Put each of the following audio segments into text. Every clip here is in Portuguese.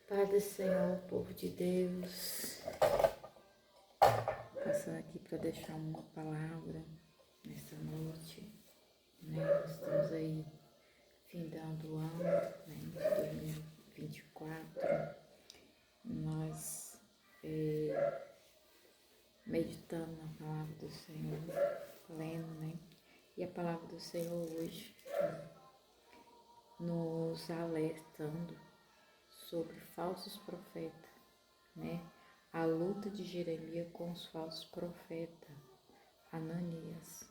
Pai do Senhor, povo de Deus, passando aqui para deixar uma palavra nessa noite, né? Nós estamos aí findando o ano, né? De 2024, nós meditando na palavra do Senhor, lendo, né? E a palavra do Senhor hoje nos alertando sobre falsos profetas, né? A luta de Jeremias com os falsos profetas, Ananias.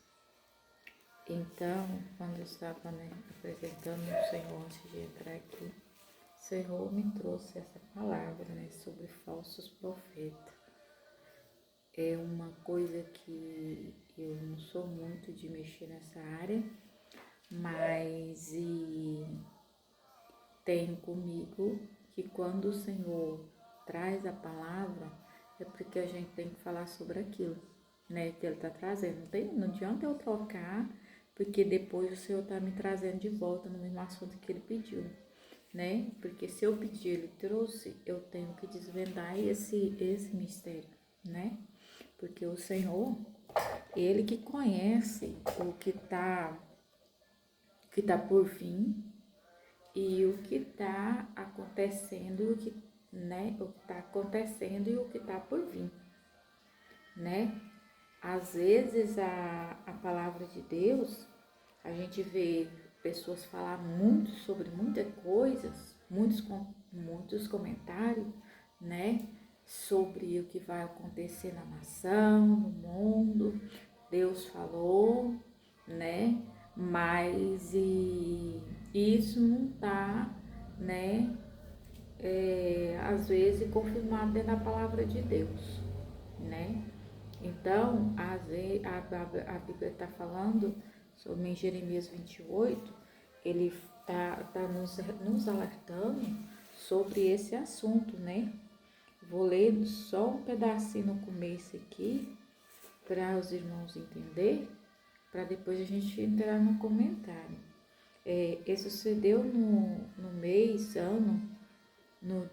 Então, quando eu estava, apresentando o Senhor antes de entrar aqui, o Senhor me trouxe essa palavra, sobre falsos profetas. É uma coisa que eu não sou muito de mexer nessa área, mas tenho comigo que quando o Senhor traz a palavra, é porque a gente tem que falar sobre aquilo, né, que Ele está trazendo. Não adianta eu trocar, porque depois o Senhor está me trazendo de volta no mesmo assunto que Ele pediu, né? Porque se eu pedir, Ele trouxe, eu tenho que desvendar esse mistério, né? Porque o Senhor, Ele que conhece o que tá por vir, e o que está acontecendo, o que está acontecendo e o que está por vir, né? Às vezes a palavra de Deus, a gente vê pessoas falar muito sobre muitas coisas, muitos comentários, né? Sobre o que vai acontecer na nação, no mundo. Deus falou, né? Mas isso não está, né? Às vezes confirmado dentro da palavra de Deus, né? Então, às vezes, a Bíblia está falando sobre em Jeremias 28, ele tá nos alertando sobre esse assunto, né? Vou ler só um pedacinho no começo aqui, para os irmãos entenderem, para depois a gente entrar no comentário. Esse sucedeu no mês, ano, no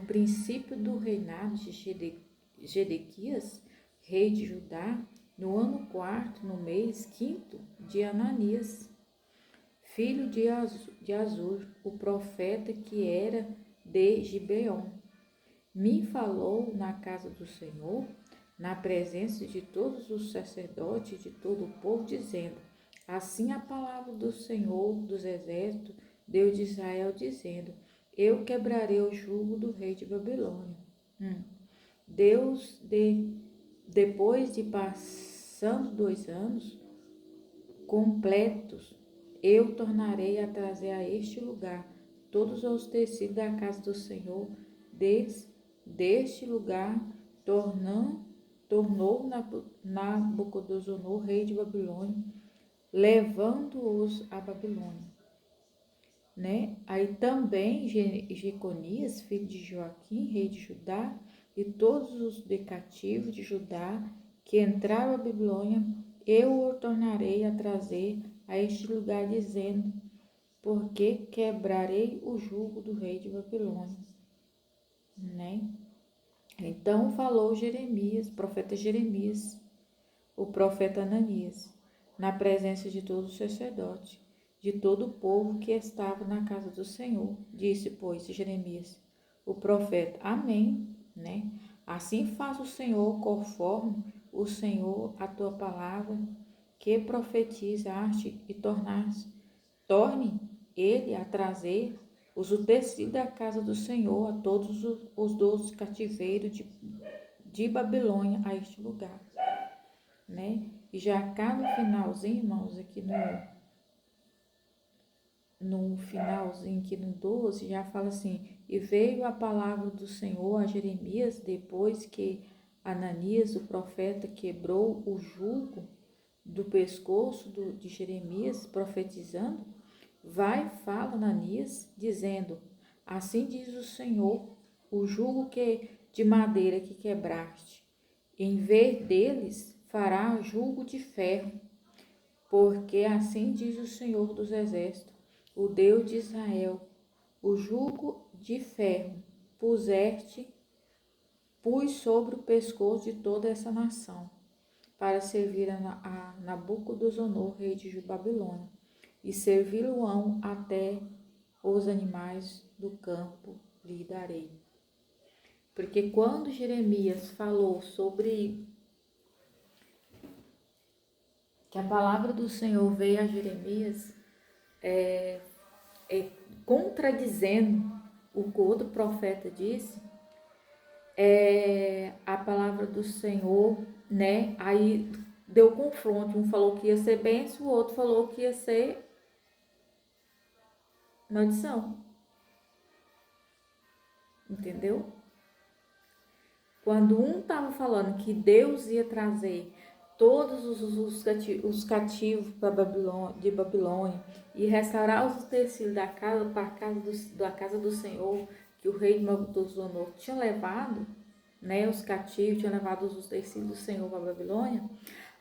princípio do reinado de Zedequias, rei de Judá, no ano 4º, no mês 5º de Ananias, filho de Azur, o profeta que era de Gibeon, me falou na casa do Senhor, na presença de todos os sacerdotes e de todo o povo, dizendo: assim a palavra do Senhor dos exércitos, Deus de Israel, dizendo: eu quebrarei o jugo do rei de Babilônia. Depois de passando 2 anos completos, eu tornarei a trazer a este lugar todos os tecidos da casa do Senhor, deste lugar tornou Nabucodonosor, rei de Babilônia, levando-os a Babilônia. Né? Aí também Jeconias, filho de Joaquim, rei de Judá, e todos os cativos de Judá que entraram a Babilônia, eu o tornarei a trazer a este lugar, dizendo: porque quebrarei o jugo do rei de Babilônia. Né? Então falou Jeremias, profeta Jeremias, o profeta Ananias, na presença de todos os sacerdotes, de todo o povo que estava na casa do Senhor. Disse, pois, Jeremias, o profeta: amém, né? Assim faz o Senhor, conforme o Senhor a tua palavra, que profetizaste, e torne ele a trazer os utensílios da casa do Senhor a todos os 12 cativeiros de Babilônia a este lugar, né? E já cá no finalzinho, irmãos, aqui no finalzinho, aqui no 12, já fala assim: e veio a palavra do Senhor a Jeremias depois que Ananias, o profeta, quebrou o jugo do pescoço de Jeremias, profetizando. Vai, fala, Ananias, dizendo: assim diz o Senhor, o jugo de madeira que quebraste, em vez deles fará jugo de ferro, porque assim diz o Senhor dos exércitos, o Deus de Israel: o jugo de ferro pus sobre o pescoço de toda essa nação, para servir a Nabucodonosor, rei de Babilônia, e servi-lo-ão até os animais do campo lhe darei. Porque quando Jeremias falou sobre que a palavra do Senhor veio a Jeremias, contradizendo o que o outro profeta disse, a palavra do Senhor, né? Aí deu confronto, um falou que ia ser bênção, o outro falou que ia ser maldição. Entendeu? Quando um estava falando que Deus ia trazer todos os cativos de Babilônia e restaurar os utensílios para a casa do Senhor, que o rei de Nabucodonosor tinha levado, né, os cativos, tinha levado os utensílios do Senhor para a Babilônia,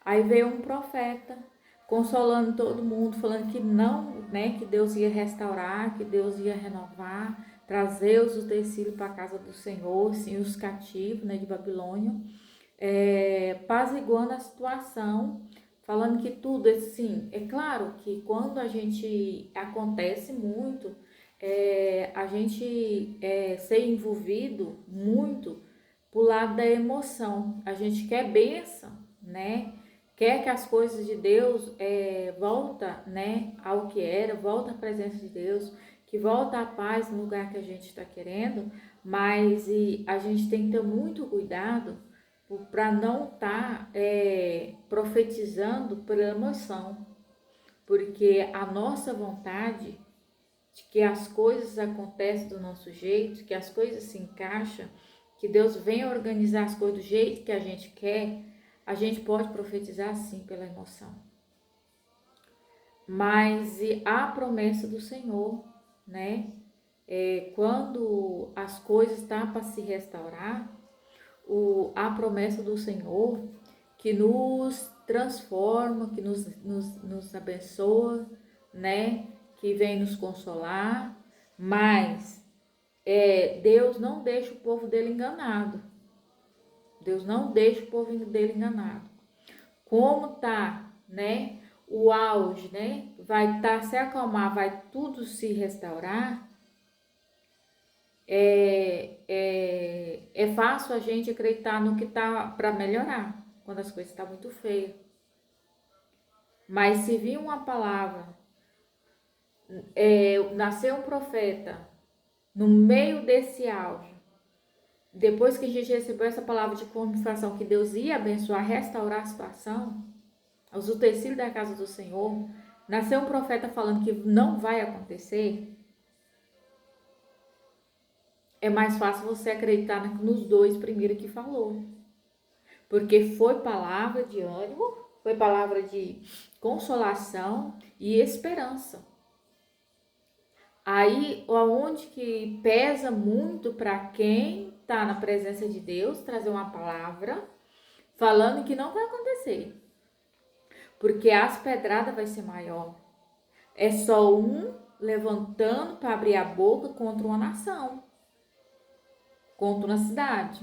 aí veio um profeta consolando todo mundo, falando que não, né, que Deus ia restaurar, que Deus ia renovar, trazer os utensílios para a casa do Senhor, sim, os cativos, né, de Babilônia, apaziguando a situação, falando que tudo, assim, é claro que quando a gente acontece muito, a gente ser envolvido muito pro lado da emoção, a gente quer bênção, né? Quer que as coisas de Deus volta, né, ao que era, volta à presença de Deus, que volta a paz no lugar que a gente está querendo, mas a gente tem que ter muito cuidado para não estar profetizando pela emoção, porque a nossa vontade de que as coisas acontecem do nosso jeito, que as coisas se encaixam, que Deus venha organizar as coisas do jeito que a gente quer, a gente pode profetizar sim pela emoção. Mas a promessa do Senhor, né? Quando as coisas estão para se restaurar, a promessa do Senhor que nos transforma, que nos abençoa, né? Que vem nos consolar, mas Deus não deixa o povo dele enganado. Deus não deixa o povo dele enganado. Como tá, né? O auge, né? Vai se acalmar, vai tudo se restaurar. É fácil a gente acreditar no que tá para melhorar, quando as coisas estão muito feias. Mas se vir uma palavra, nascer um profeta no meio desse auge, depois que a gente recebeu essa palavra de confirmação que Deus ia abençoar, restaurar a situação, os utensílios da casa do Senhor, nasceu um profeta falando que não vai acontecer, é mais fácil você acreditar nos dois primeiros que falou. Porque foi palavra de ânimo, foi palavra de consolação e esperança. Aí, onde que pesa muito para quem está na presença de Deus, trazer uma palavra falando que não vai acontecer. Porque as pedradas vai ser maior. É só um levantando para abrir a boca contra uma nação, contra uma cidade.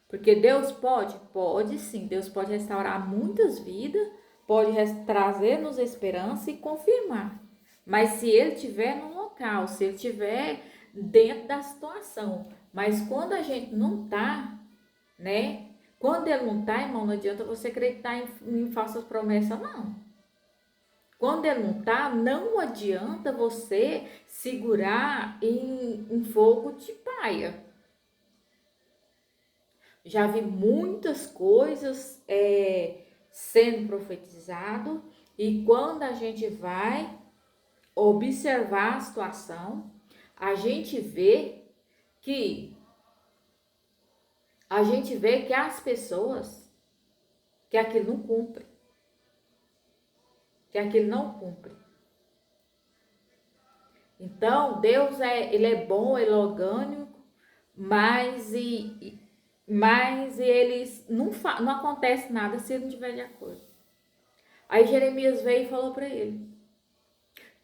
Porque Deus pode? Pode sim. Deus pode restaurar muitas vidas, pode trazer-nos esperança e confirmar. Mas se ele estiver no local, se ele estiver dentro da situação, mas quando a gente não está, né? Quando ele não está, irmão, não adianta você acreditar em falsas promessas, não. Quando ele não está, não adianta você segurar em fogo de paia. Já vi muitas coisas sendo profetizado e quando a gente vai observar a situação, a gente vê que as pessoas que aquilo não cumpre. Que aquilo não cumpre. Então, Deus ele é bom, ele é orgânico, mas eles não acontece nada se ele não estiver de acordo. Aí Jeremias veio e falou para ele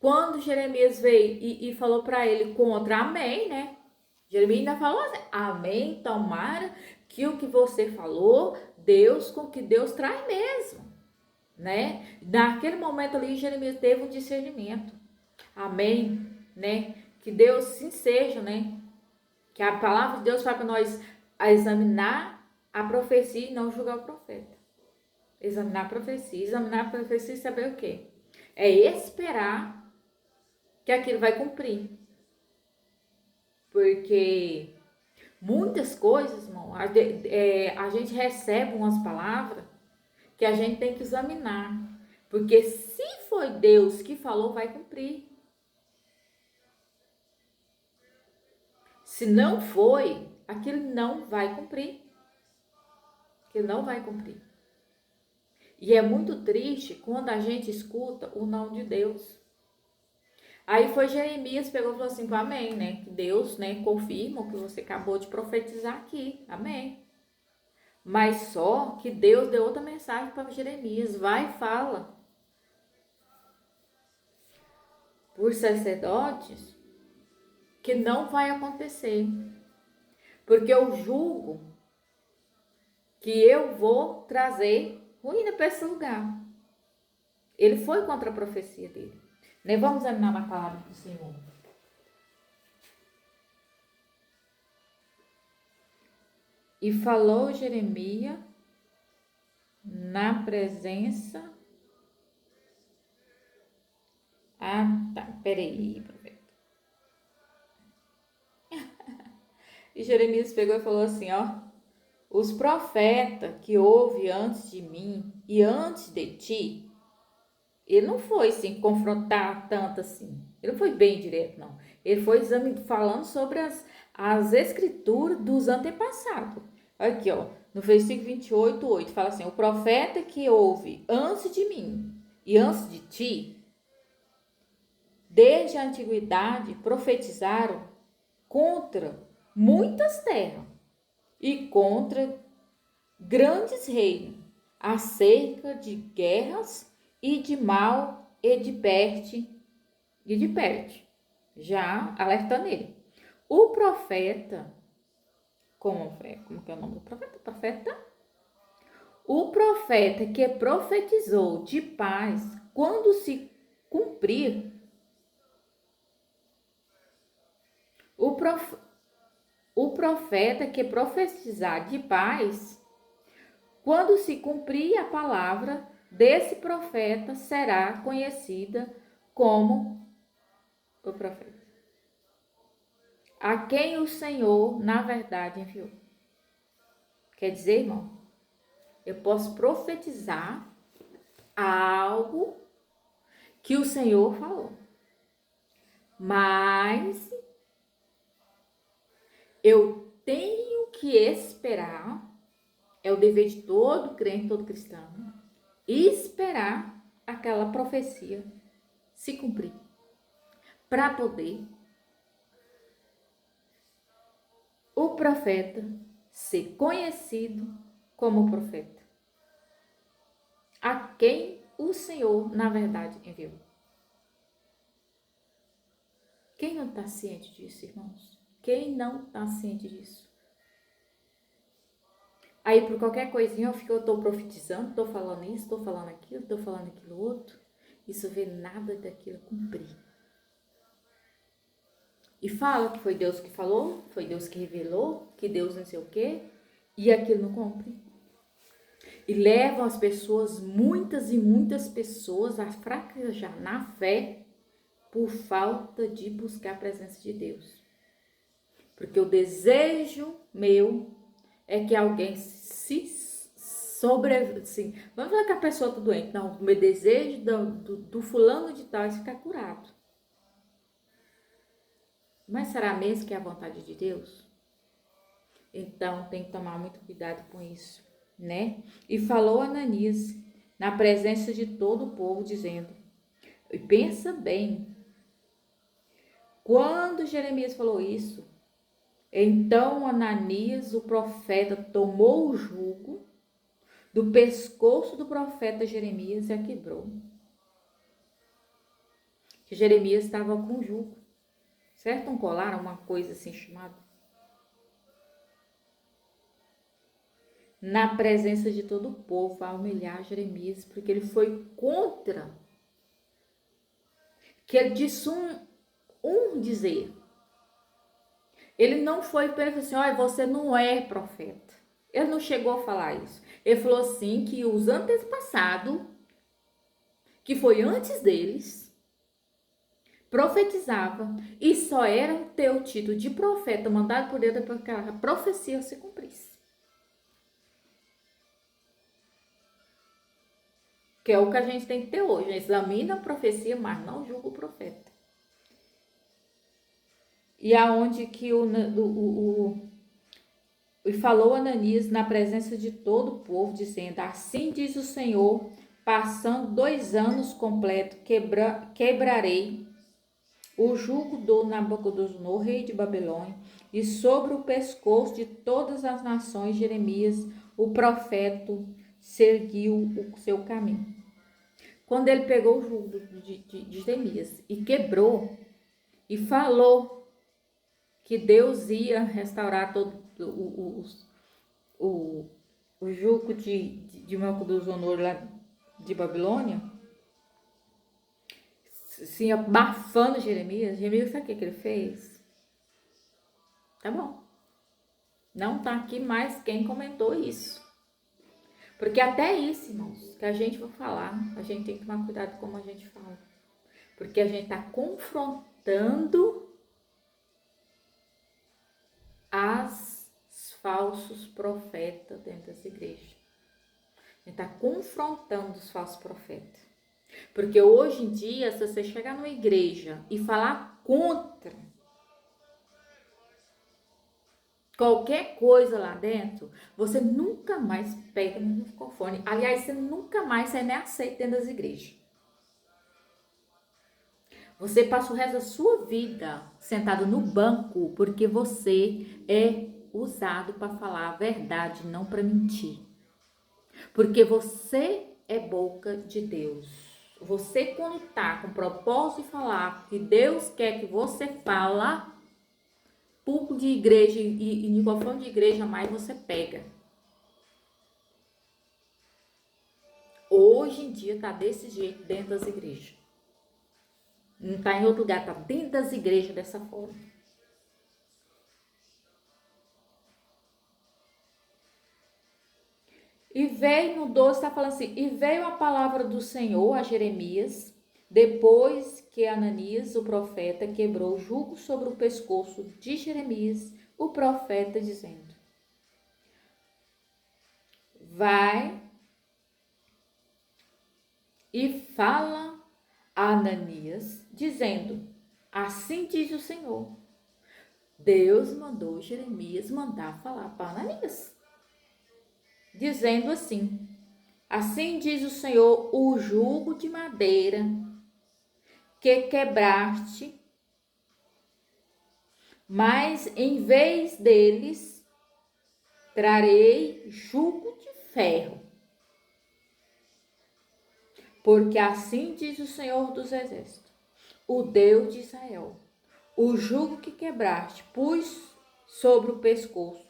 Quando Jeremias veio e falou para ele contra, amém, né? Jeremias ainda falou assim, amém, tomara que o que você falou, Deus, com que Deus traz mesmo, né? Naquele momento ali, Jeremias teve um discernimento, amém, né? Que Deus sim seja, né? Que a palavra de Deus fala para nós a examinar a profecia e não julgar o profeta. Examinar a profecia e saber o quê? É esperar que aquilo vai cumprir. Porque muitas coisas, irmão, a gente recebe umas palavras que a gente tem que examinar. Porque se foi Deus que falou, vai cumprir. Se não foi, aquilo não vai cumprir. Aquilo não vai cumprir. E é muito triste quando a gente escuta o não de Deus. Aí foi Jeremias, pegou e falou assim, amém, né? Que Deus, né, confirma o que você acabou de profetizar aqui, amém. Mas só que Deus deu outra mensagem para Jeremias, vai e fala. Por sacerdotes, que não vai acontecer. Porque eu julgo que eu vou trazer ruína para esse lugar. Ele foi contra a profecia dele. Né? Vamos examinar a palavra do Senhor. E falou Jeremias na presença. Ah, tá. Peraí, profeta. E Jeremias pegou e falou assim, ó. Os profetas que houve antes de mim e antes de ti, ele não foi assim confrontar tanto assim. Ele não foi bem direto, não. Ele foi falando sobre as escrituras dos antepassados. Aqui, ó, no versículo 28, 8, fala assim: o profeta que houve antes de mim e antes de ti, desde a antiguidade, profetizaram contra muitas terras e contra grandes reinos, acerca de guerras e de mal e de perto, já alertando ele. O profeta, como que é o nome do profeta? O profeta que profetizou de paz, quando se cumprir, o profeta que profetizar de paz, quando se cumprir a palavra desse profeta, será conhecida como o profeta, a quem o Senhor, na verdade, enviou. Quer dizer, irmão, eu posso profetizar algo que o Senhor falou, mas eu tenho que esperar, é o dever de todo crente, todo cristão, esperar aquela profecia se cumprir, para poder o profeta ser conhecido como profeta, a quem o Senhor, na verdade, enviou. Quem não está ciente disso, irmãos? Quem não está ciente disso? Aí, por qualquer coisinha, eu estou profetizando, estou falando isso, estou falando aquilo, estou falando aquilo outro. Isso vê nada daquilo cumprir. E fala que foi Deus que falou, foi Deus que revelou, que Deus não sei o quê, e aquilo não cumpre. E levam as pessoas, muitas e muitas pessoas, a fraquejar na fé por falta de buscar a presença de Deus. Porque o desejo meu é que alguém se sobreviva. Assim, vamos falar que a pessoa está doente. Não, o meu desejo do fulano de tal é ficar curado. Mas será mesmo que é a vontade de Deus? Então tem que tomar muito cuidado com isso, né? E falou Ananias na presença de todo o povo, dizendo: e pensa bem, quando Jeremias falou isso, então Ananias, o profeta, tomou o jugo do pescoço do profeta Jeremias e a quebrou. que Jeremias estava com jugo, certo? Um colar, uma coisa assim chamada. Na presença de todo o povo, a humilhar Jeremias, porque ele foi contra. Que ele disse um dizer. Ele não foi para ele assim, olha, você não é profeta. Ele não chegou a falar isso. Ele falou assim que os antepassados, que foi antes deles, profetizava e só era ter o título de profeta mandado por Deus para que a profecia se cumprisse. Que é o que a gente tem que ter hoje. Examina a profecia, mas não julga o profeta. E aonde que e falou Ananias na presença de todo o povo, dizendo, assim diz o Senhor, passando 2 anos completos, quebrarei o jugo do Nabucodonosor, rei de Babilônia, e sobre o pescoço de todas as nações, Jeremias, o profeta, seguiu o seu caminho. Quando ele pegou o jugo de Jeremias e quebrou, e falou que Deus ia restaurar todo o jugo de Nabucodonosor lá de Babilônia, assim, abafando Jeremias. Jeremias, sabe o que ele fez? Tá bom. Não tá aqui mais quem comentou isso. Porque até isso, irmãos, que a gente vai falar, a gente tem que tomar cuidado como a gente fala. Porque a gente tá confrontando as falsos profetas dentro das igrejas. A gente está confrontando os falsos profetas. Porque hoje em dia, se você chegar numa igreja e falar contra qualquer coisa lá dentro, você nunca mais pega no microfone. Aliás, você nunca mais é nem aceito dentro das igrejas. Você passa o resto da sua vida sentado no banco porque você é usado para falar a verdade, não para mentir. Porque você é boca de Deus. Você, quando tá com o propósito de falar que Deus quer que você fala, público de igreja e microfone de igreja, mais você pega. Hoje em dia tá desse jeito dentro das igrejas. Não tá em outro lugar, tá dentro das igrejas dessa forma. E veio no 12, está falando assim, e veio a palavra do Senhor a Jeremias, depois que Ananias, o profeta, quebrou o jugo sobre o pescoço de Jeremias, o profeta, dizendo, vai e fala a Ananias, dizendo, assim diz o Senhor. Deus mandou Jeremias mandar falar para Ananias, dizendo assim, assim diz o Senhor, o jugo de madeira que quebraste, mas em vez deles trarei jugo de ferro. Porque assim diz o Senhor dos Exércitos, o Deus de Israel, o jugo que quebraste, pus sobre o pescoço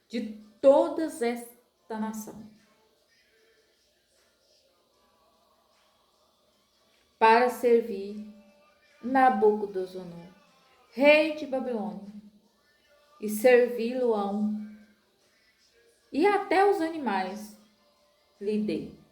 de todas esta nação, para servir Nabucodonosor, rei de Babilônia, e servi-lo-ão, e até os animais lhe dei.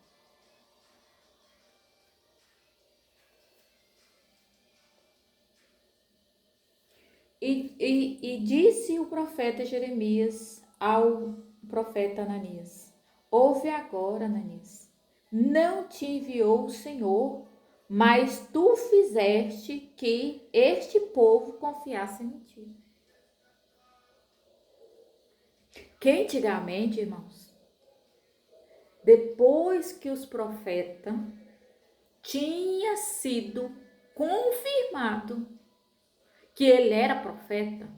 E disse o profeta Jeremias ao profeta Ananias, ouve agora, Ananias, não te enviou o Senhor, mas tu fizeste que este povo confiasse em ti. Que antigamente, irmãos, depois que os profetas tinha sido confirmado que ele era profeta,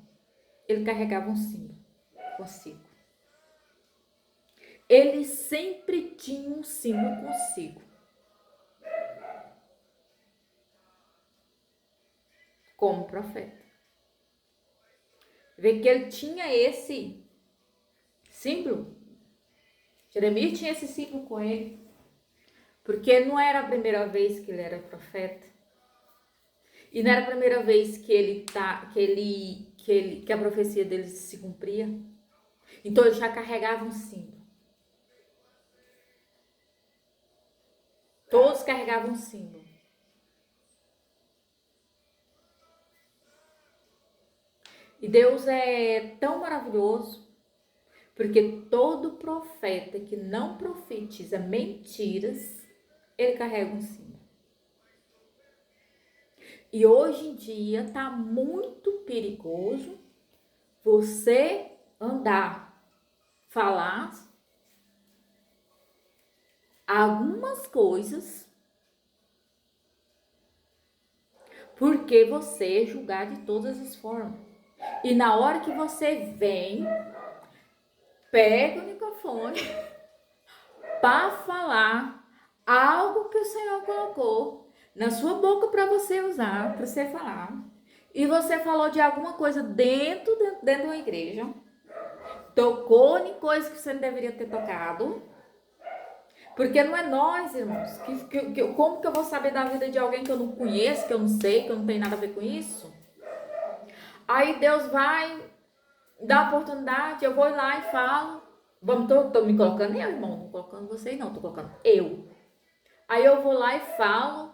ele carregava um símbolo consigo. Ele sempre tinha um símbolo consigo. como profeta. Vê que ele tinha esse símbolo. Jeremias tinha esse símbolo com ele. Porque não era a primeira vez que ele era profeta. E não era a primeira vez que a profecia dele se cumpria. Então ele já carregava um símbolo. Todos carregavam um símbolo. E Deus é tão maravilhoso, porque todo profeta que não profetiza mentiras, ele carrega um símbolo. E hoje em dia tá muito perigoso você andar, falar algumas coisas, porque você é julgado de todas as formas. E na hora que você vem, pega o microfone para falar algo que o Senhor colocou na sua boca para você usar, para você falar. E você falou de alguma coisa dentro de uma igreja. Tocou em coisas que você não deveria ter tocado. Porque não é nós, irmãos. Como que eu vou saber da vida de alguém que eu não conheço, que eu não sei, que eu não tenho nada a ver com isso? Aí Deus vai dar a oportunidade, eu vou lá e falo. Tô me colocando eu, irmão. Não tô colocando vocês, não. Tô colocando eu. Aí eu vou lá e falo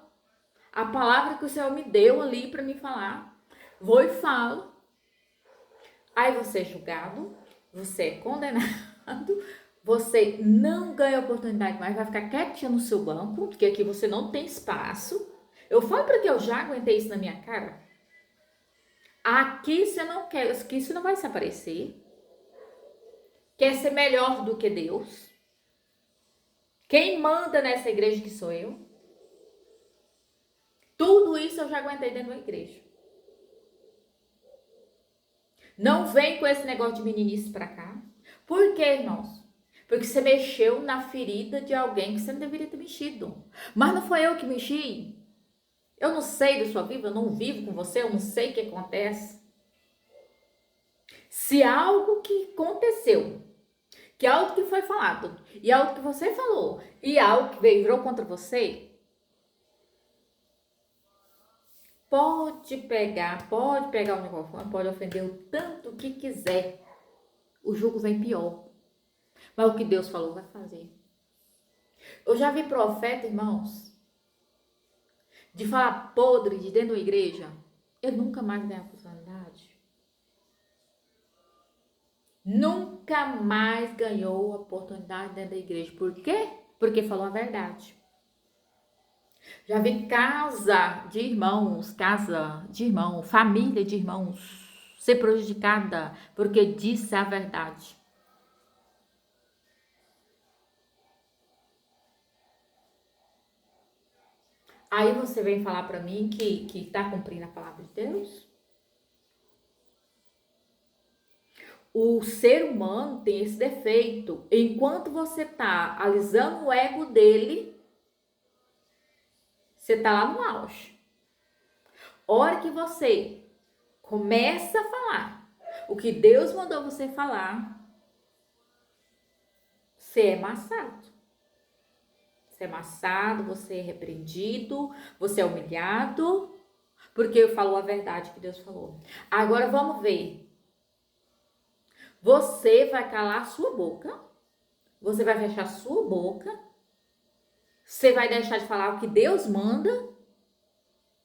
a palavra que o Senhor me deu ali para me falar. Vou e falo. Aí você é julgado, você é condenado, você não ganha oportunidade mais, vai ficar quietinho no seu banco, porque aqui você não tem espaço. Eu falo porque eu já aguentei isso na minha cara. Aqui você não quer, aqui você não vai se aparecer. Quer ser melhor do que Deus. Quem manda nessa igreja que sou eu. Tudo isso eu já aguentei dentro da igreja. Não vem com esse negócio de meninice pra cá. Por quê, irmãos? Porque você mexeu na ferida de alguém que você não deveria ter mexido. Mas não foi eu que mexi. Eu não sei da sua vida, eu não vivo com você, eu não sei o que acontece. Se algo que aconteceu, que algo que foi falado, e algo que você falou, e algo que virou contra você, pode pegar o microfone, pode ofender o tanto que quiser. O jugo vem pior. Mas o que Deus falou vai fazer. Eu já vi profeta, irmãos, de falar podre de dentro da igreja. Eu nunca mais ganhei a oportunidade. Nunca mais ganhou a oportunidade dentro da igreja. Por quê? Porque falou a verdade. Já vi casa de irmãos, família de irmãos ser prejudicada porque disse a verdade. Aí você vem falar para mim que tá cumprindo a palavra de Deus? O ser humano tem esse defeito. Enquanto você tá alisando o ego dele, você tá lá no auge. Hora que você começa a falar o que Deus mandou você falar, você é amassado. Você é amassado, você é repreendido, você é humilhado, porque falou a verdade que Deus falou. Agora vamos ver. Você vai calar a sua boca, você vai fechar a sua boca, você vai deixar de falar o que Deus manda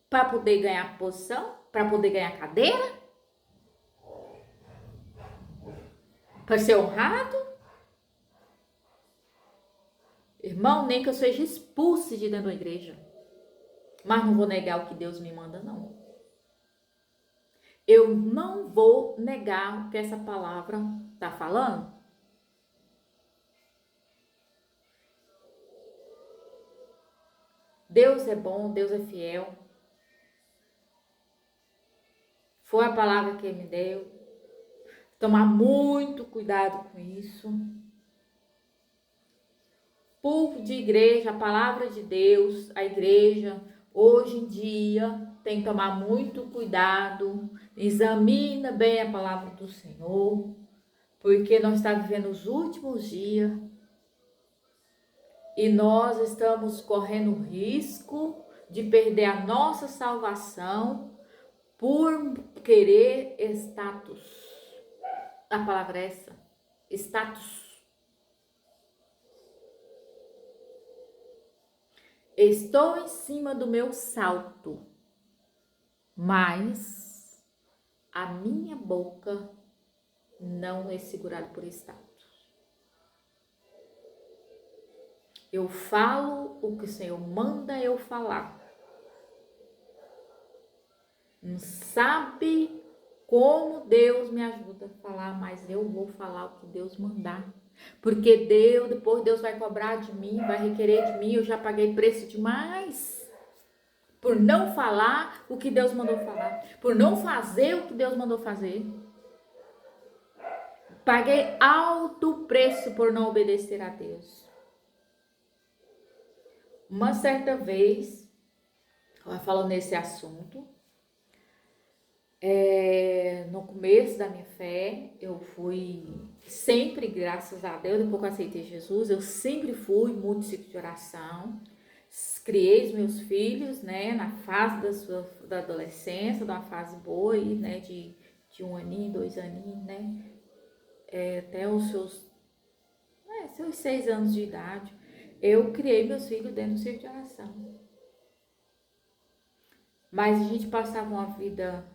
para poder ganhar posição, para poder ganhar cadeira, para ser honrado. Irmão, nem que eu seja expulso de dentro da igreja, mas não vou negar o que Deus me manda, não. Eu não vou negar o que essa palavra está falando. Deus é bom, Deus é fiel. Foi a palavra que ele me deu. Tomar muito cuidado com isso. Povo de igreja, a palavra de Deus, a igreja, hoje em dia, tem que tomar muito cuidado, examina bem a palavra do Senhor, porque nós estamos vivendo os últimos dias e nós estamos correndo risco de perder a nossa salvação por querer status. A palavra é essa, status. Estou em cima do meu salto, mas a minha boca não é segurada por status. Eu falo o que o Senhor manda eu falar. Não sabe como Deus me ajuda a falar, mas eu vou falar o que Deus mandar. Porque depois Deus vai cobrar de mim, vai requerer de mim, eu já paguei preço demais. Por não falar o que Deus mandou falar. Por não fazer o que Deus mandou fazer. Paguei alto preço por não obedecer a Deus. Uma certa vez, falando nesse assunto, no começo da minha fé, eu fui sempre, graças a Deus, depois que eu aceitei Jesus, eu sempre fui muito ciclo de oração, criei os meus filhos, né, na fase da adolescência, uma fase boa aí, né, de 1 aninho, 2 aninhos, né, até os seus 6 anos de idade, eu criei meus filhos dentro do ciclo de oração. Mas a gente passava uma vida...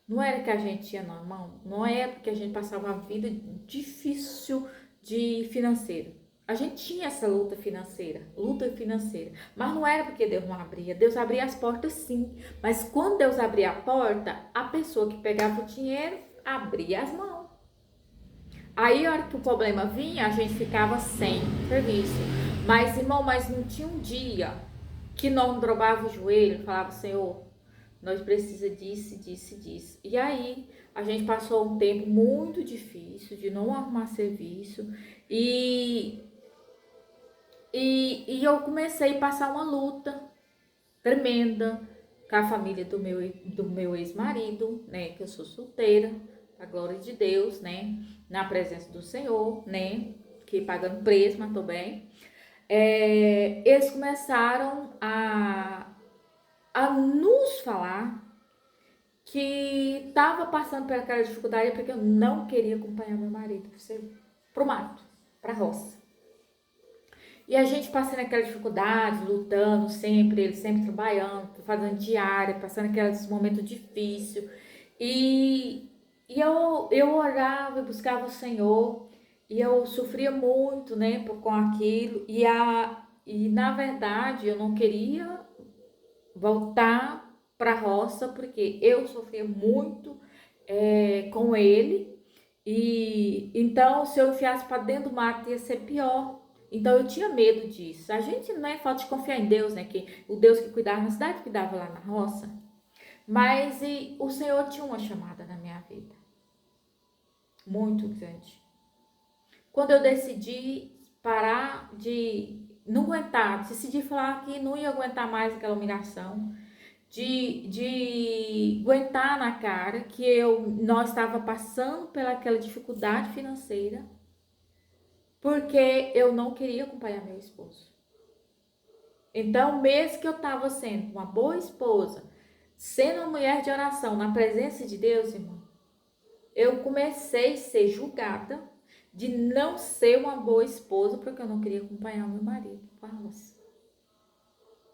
Não era que a gente tinha na mão, não é porque a gente passava uma vida difícil de financeiro. A gente tinha essa luta financeira, mas não era porque Deus não abria. Deus abria as portas sim, mas quando Deus abria a porta, a pessoa que pegava o dinheiro abria as mãos. Aí a hora que o problema vinha, a gente ficava sem serviço. Mas irmão, não tinha um dia que não dobrava o joelho e falava: Senhor, nós precisamos disso. E aí, a gente passou um tempo muito difícil de não arrumar serviço. E eu comecei a passar uma luta tremenda com a família do meu ex-marido, né? Que eu sou solteira, a glória de Deus, né? Na presença do Senhor, né? Que pagando preço, mas tô bem. Eles começaram a nos falar que estava passando por aquela dificuldade porque eu não queria acompanhar meu marido pro mato, pra roça. E a gente passando aquela dificuldade, lutando sempre, ele sempre trabalhando, fazendo diária, passando aqueles momentos difíceis. E eu orava e buscava o Senhor, e eu sofria muito, né, com aquilo. E na verdade eu não queria voltar para a roça, porque eu sofria muito com ele, e então se eu enfiasse para dentro do mato ia ser pior. Então eu tinha medo disso. A gente não é falta de confiar em Deus, né? Que o Deus que cuidava na cidade cuidava lá na roça. Mas o Senhor tinha uma chamada na minha vida muito grande. Quando eu decidi parar de não aguentar, decidi falar que não ia aguentar mais aquela humilhação, de aguentar na cara que nós estava passando pelaquela dificuldade financeira, porque eu não queria acompanhar meu esposo. Então, mesmo que eu estava sendo uma boa esposa, sendo uma mulher de oração na presença de Deus, irmão, eu comecei a ser julgada de não ser uma boa esposa porque eu não queria acompanhar meu marido com a roça.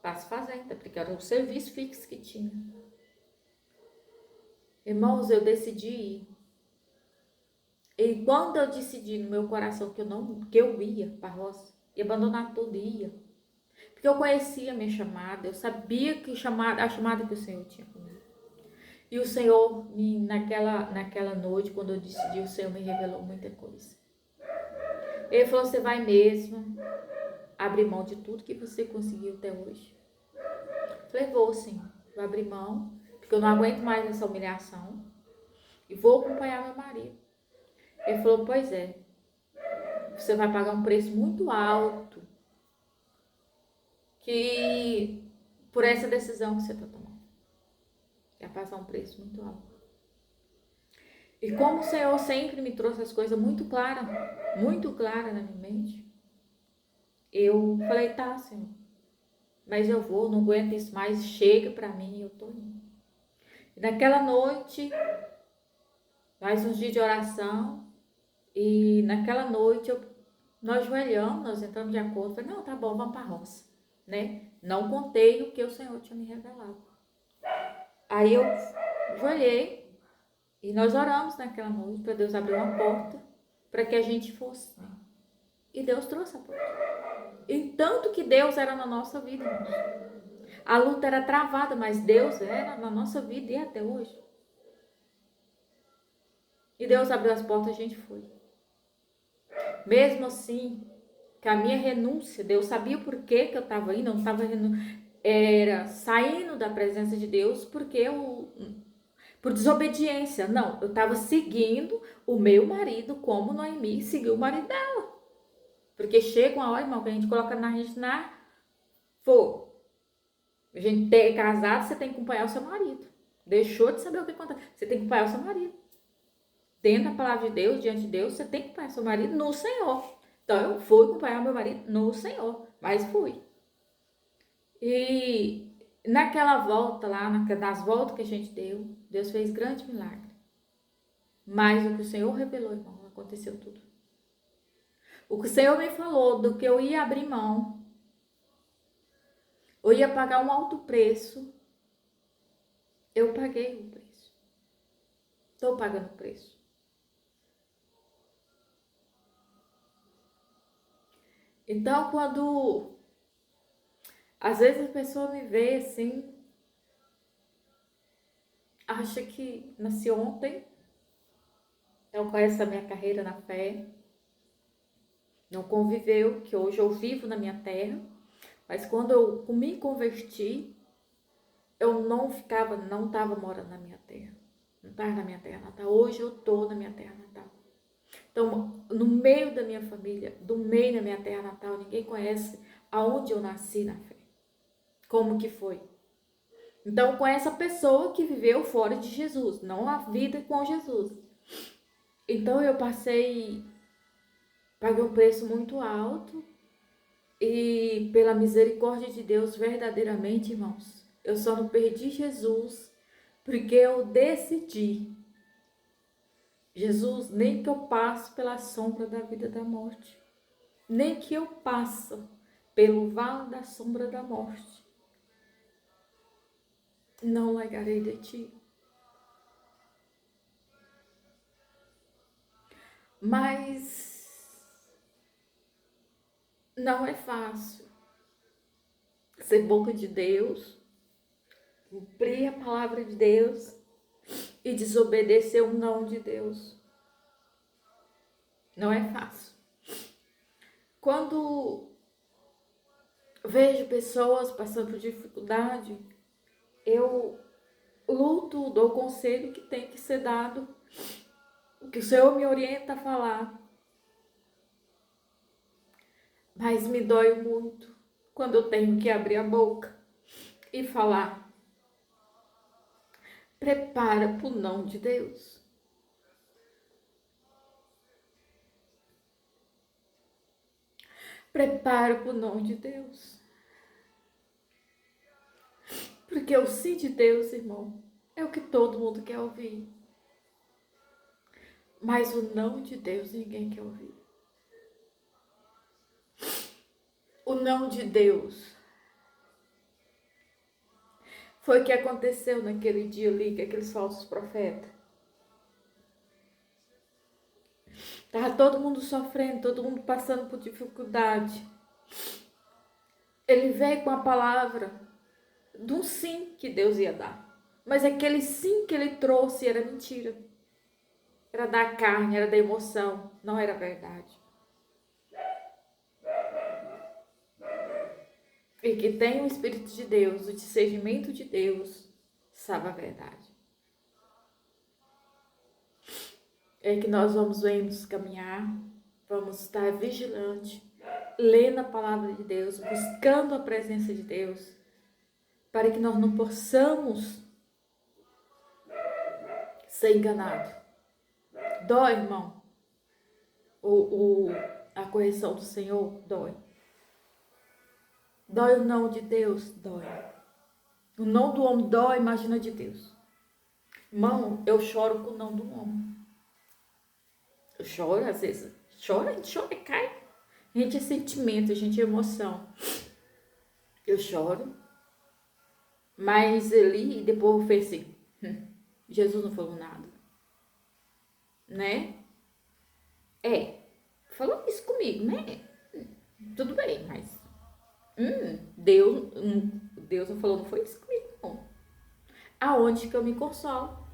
Passo fazenda, porque era o serviço fixo que tinha. Irmãos, eu decidi ir. E quando eu decidi no meu coração que eu ia para a roça, ia abandonar tudo, ia. Porque eu conhecia a minha chamada, eu sabia que a chamada que o Senhor tinha comigo. E o Senhor, naquela noite, quando eu decidi, o Senhor me revelou muita coisa. Ele falou: você vai mesmo abrir mão de tudo que você conseguiu até hoje? Eu falei: vou sim, vou abrir mão, porque eu não aguento mais essa humilhação. E vou acompanhar meu marido. Ele falou: pois é, você vai pagar um preço muito alto por essa decisão que você está tomando. Ia passar um preço muito alto. E como o Senhor sempre me trouxe as coisas muito claras na minha mente, eu falei, tá, Senhor, mas eu vou, não aguento isso mais, chega pra mim, eu tô indo. E naquela noite, mais uns dias de oração, e naquela noite nós joelhamos, nós entramos de acordo, falei, não, tá bom, vamos pra roça, né? Não contei o que o Senhor tinha me revelado. Aí eu joelhei e nós oramos naquela noite para Deus abrir uma porta para que a gente fosse, né? E Deus trouxe a porta. E tanto que Deus era na nossa vida, irmãos. A luta era travada, mas Deus era na nossa vida e até hoje. E Deus abriu as portas e a gente foi. Mesmo assim, que a minha renúncia, Deus sabia por que eu estava indo, não estava era saindo da presença de Deus porque por desobediência. Não, eu estava seguindo o meu marido como Noemi seguiu o marido dela. Porque chega uma hora, irmão, que a gente coloca na gente na fogo. A gente é casado, você tem que acompanhar o seu marido. Deixou de saber o que acontece. Você tem que acompanhar o seu marido. Dentro da palavra de Deus, diante de Deus, você tem que acompanhar o seu marido no Senhor. Então eu fui acompanhar o meu marido no Senhor, mas fui. E naquela volta lá, nas voltas que a gente deu, Deus fez grande milagre. Mas o que o Senhor revelou, irmão, aconteceu tudo. O que o Senhor me falou do que eu ia abrir mão, eu ia pagar um alto preço, eu paguei o preço. Estou pagando o preço. Então, quando às vezes a pessoa me vê assim, acha que nasci ontem, não conhece a minha carreira na fé, não conviveu, que hoje eu vivo na minha terra, mas quando eu me converti, eu não estava morando na minha terra, não estava na minha terra natal. Hoje eu estou na minha terra natal. Então, no meio da minha família, do meio da minha terra natal, ninguém conhece aonde eu nasci na fé. Como que foi? Então, com essa pessoa que viveu fora de Jesus, não a vida com Jesus. Então, eu paguei um preço muito alto e pela misericórdia de Deus, verdadeiramente, irmãos, eu só não perdi Jesus porque eu decidi. Jesus, nem que eu passe pela sombra da vida da morte, nem que eu passe pelo vale da sombra da morte, não largarei de ti. Mas não é fácil ser boca de Deus, cumprir a palavra de Deus e desobedecer o não de Deus. Não é fácil. Quando vejo pessoas passando por dificuldade, eu luto, dou o conselho que tem que ser dado, o que o Senhor me orienta a falar. Mas me dói muito quando eu tenho que abrir a boca e falar. Prepara para o não de Deus. Prepara para o não de Deus. Porque o sim de Deus, irmão, é o que todo mundo quer ouvir. Mas o não de Deus ninguém quer ouvir. O não de Deus foi o que aconteceu naquele dia ali com aqueles falsos profetas. Estava todo mundo sofrendo, todo mundo passando por dificuldade. Ele veio com a palavra de um sim que Deus ia dar. Mas aquele sim que ele trouxe era mentira. Era da carne, era da emoção, não era verdade. E que tem o Espírito de Deus, o discernimento de Deus, sabe a verdade. É que nós vamos caminhar, vamos estar vigilantes, lendo a palavra de Deus, buscando a presença de Deus, para que nós não possamos ser enganado. Dói, irmão. A correção do Senhor dói. Dói o não de Deus? Dói. O não do homem dói, imagina de Deus. Irmão, eu choro com o não do homem. Eu choro, às vezes. Chora, a gente chora e cai. A gente é sentimento, a gente é emoção. Eu choro. Mas ali, depois eu pensei, Jesus não falou nada. Né? Falou isso comigo, né? Tudo bem, mas Deus não falou, não foi isso comigo, não. Aonde que eu me consolo?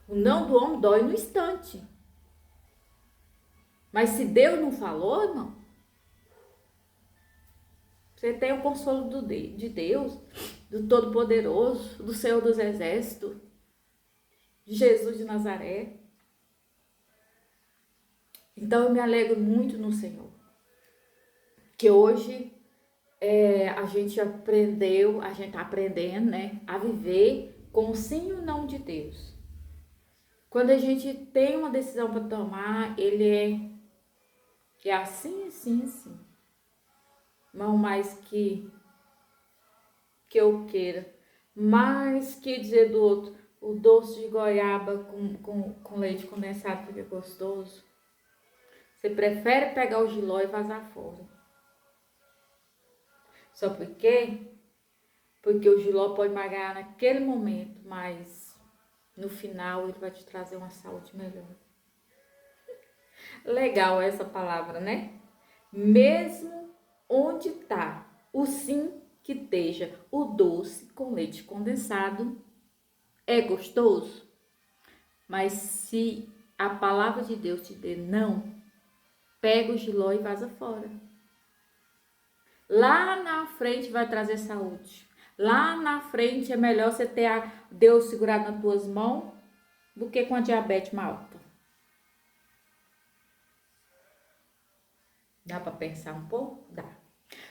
O não do homem dói no instante. Mas se Deus não falou, irmão, você tem o consolo de Deus, do Todo-Poderoso, do Senhor dos Exércitos, de Jesus de Nazaré. Então eu me alegro muito no Senhor. Que hoje a gente aprendeu, a gente está aprendendo, né, a viver com o sim e o não de Deus. Quando a gente tem uma decisão para tomar, ele é assim, assim, assim. Não mais que eu queira. Mais que dizer do outro, o doce de goiaba com leite condensado porque é gostoso. Você prefere pegar o jiló e vazar fora. Só por quê? Porque o jiló pode magar naquele momento, mas no final ele vai te trazer uma saúde melhor. Legal essa palavra, né? Mesmo onde tá o sim que esteja o doce com leite condensado, é gostoso? Mas se a palavra de Deus te der não, pega o jiló e vaza fora. Lá na frente vai trazer saúde. Lá na frente é melhor você ter Deus segurado nas tuas mãos do que com a diabetes alta. Dá para pensar um pouco? Dá.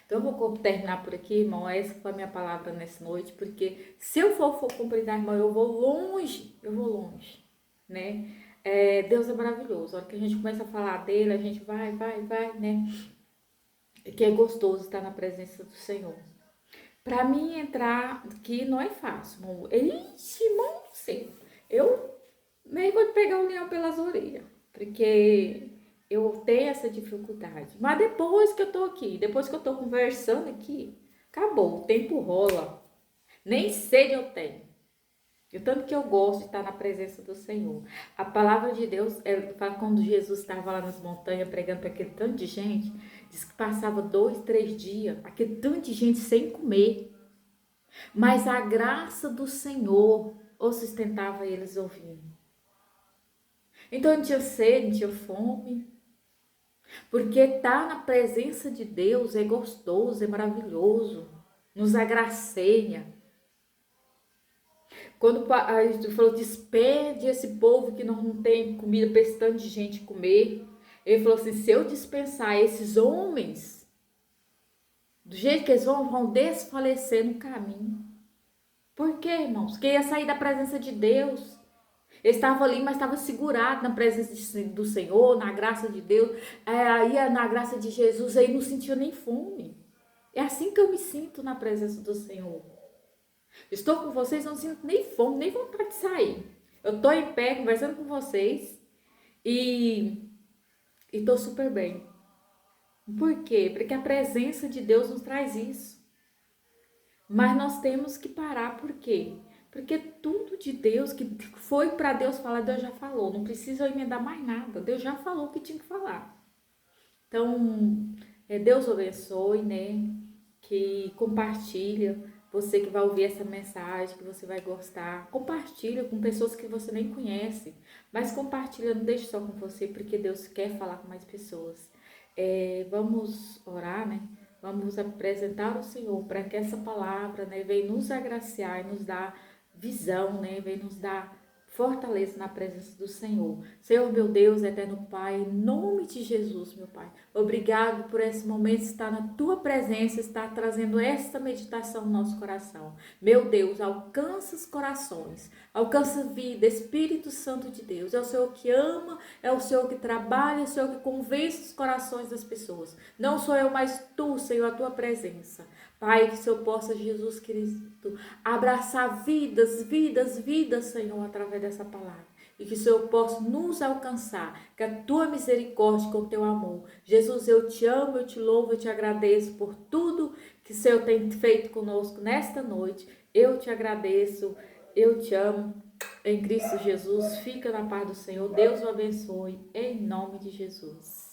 Então eu vou terminar por aqui, irmão. Essa foi a minha palavra nessa noite, porque se eu for cumprir, irmão, eu vou longe, né? Deus é maravilhoso. A hora que a gente começa a falar dele, a gente vai, né? Que é gostoso estar na presença do Senhor. Para mim entrar aqui não é fácil, irmão. Ixi, irmão, não sei. Eu nem vou pegar o leão pelas orelhas, porque eu tenho essa dificuldade. Mas depois que eu tô aqui, depois que eu tô conversando aqui, acabou, o tempo rola. Nem sede eu tenho. E o tanto que eu gosto de estar na presença do Senhor. A palavra de Deus, quando Jesus estava lá nas montanhas pregando para aquele tanto de gente, diz que passava 2, 3 dias, aquele tanto de gente sem comer. Mas a graça do Senhor o sustentava eles ouvindo. Então não tinha sede, não tinha fome. Porque estar na presença de Deus é gostoso, é maravilhoso. Nos agraceia. Quando a gente falou, despede esse povo que não tem comida para esse tanto de gente comer. Ele falou assim, se eu dispensar esses homens, do jeito que eles vão desfalecer no caminho. Por quê, irmãos? Porque ia sair da presença de Deus. Ele estava ali, mas estava segurado na presença do Senhor, na graça de Deus. Ia na graça de Jesus, aí não sentia nem fome. É assim que eu me sinto na presença do Senhor. Estou com vocês, não sinto nem fome, nem vontade de sair. Eu estou em pé, conversando com vocês e estou super bem. Por quê? Porque a presença de Deus nos traz isso. Mas nós temos que parar, por quê? Porque tudo de Deus, que foi para Deus falar, Deus já falou. Não precisa eu emendar mais nada. Deus já falou o que tinha que falar. Então, Deus abençoe, né? Que compartilha. Você que vai ouvir essa mensagem, que você vai gostar, compartilha com pessoas que você nem conhece, mas compartilha, não deixe só com você, porque Deus quer falar com mais pessoas. Vamos orar, né? Vamos apresentar ao Senhor para que essa palavra, né, venha nos agraciar e nos dar visão, né? Venha nos dar fortaleça na presença do Senhor. Senhor, meu Deus, eterno Pai, em nome de Jesus, meu Pai, obrigado por esse momento estar na tua presença, estar trazendo esta meditação no nosso coração. Meu Deus, alcança os corações, alcança a vida, Espírito Santo de Deus. É o Senhor que ama, é o Senhor que trabalha, é o Senhor que convence os corações das pessoas. Não sou eu, mas tu, Senhor, a tua presença. Pai, que o Senhor possa, Jesus Cristo, abraçar vidas, vidas, vidas, Senhor, através dessa palavra. E que o Senhor possa nos alcançar, que a tua misericórdia, com o teu amor. Jesus, eu te amo, eu te louvo, eu te agradeço por tudo que o Senhor tem feito conosco nesta noite. Eu te agradeço, eu te amo. Em Cristo Jesus, fica na paz do Senhor. Deus o abençoe, em nome de Jesus.